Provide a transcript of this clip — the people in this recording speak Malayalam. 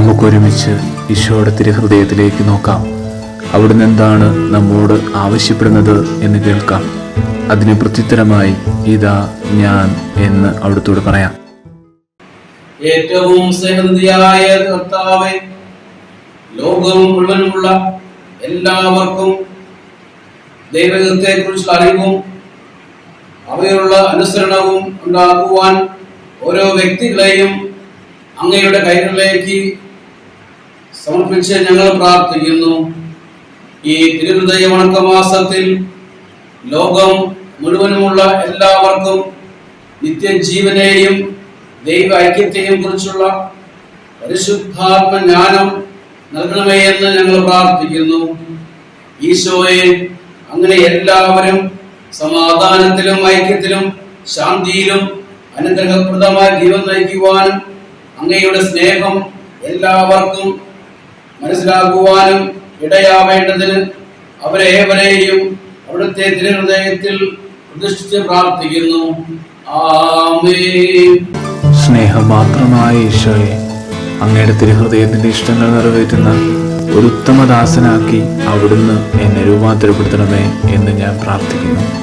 നമുക്കൊരുമിച്ച് ഈശോയുടെ തിരുഹൃദയത്തിലേക്ക് നോക്കാം. അവിടുന്ന് എന്താണ് നമ്മോട് ആവശ്യപ്പെടുന്നത് എന്ന് കേൾക്കാം. അതിന് പ്രത്യുത്തരമായി ഇതാ ഞാൻ എന്ന് അവിടുത്തോട് പറയാം. ഏറ്റവും സ്നേഹനിധിയായ കർത്താവേ, ലോകം മുഴുവനുമുള്ള എല്ലാവർക്കും ദൈവത്തെക്കുറിച്ചുള്ള അറിവും അവയുള്ള അനുസരണവും ഉണ്ടാക്കുവാൻ ഓരോ വ്യക്തികളെയും അങ്ങയുടെ കൈകളിലേക്ക് സമർപ്പിച്ച് ഞങ്ങൾ പ്രാർത്ഥിക്കുന്നു. ഈ തിരുഹൃദയ വണക്കമാസത്തിൽ ലോകം മുഴുവനുമുള്ള എല്ലാവർക്കും നിത്യജീവനെയും ദൈവ ഐക്യത്തെയും കുറിച്ചുള്ള പരിശുദ്ധാത്മ ജ്ഞാനം നൽകണമേ എന്ന് ഞങ്ങൾ പ്രാർത്ഥിക്കുന്നു. ഈശോയെ, അങ്ങനെ എല്ലാവരും സമാധാനത്തിലും ഐക്യത്തിലും ശാന്തിയിലും അനുഗ്രഹപ്രദമായ ജീവൻ നയിക്കുവാനും അങ്ങയുടെ സ്നേഹം എല്ലാവർക്കും മനസ്സിലാക്കുവാനും ഇടയാവേണ്ടതിന് അവരേവരെയും അവിടുത്തെ തിരുഹൃദയത്തിൽ പ്രതിഷ്ഠിച്ച് പ്രാർത്ഥിക്കുന്നു. ആമേൻ. സ്നേഹം മാത്രമായ ഈശോയെ, അങ്ങയുടെ തിരുഹൃദയത്തിന്റെ ഇഷ്ടങ്ങൾ നിറവേറ്റുന്ന ഒരു ഉത്തമദാസനാക്കി അവിടുന്ന് എന്നെ രൂപാന്തരപ്പെടുത്തണമേ എന്ന് ഞാൻ പ്രാർത്ഥിക്കുന്നു.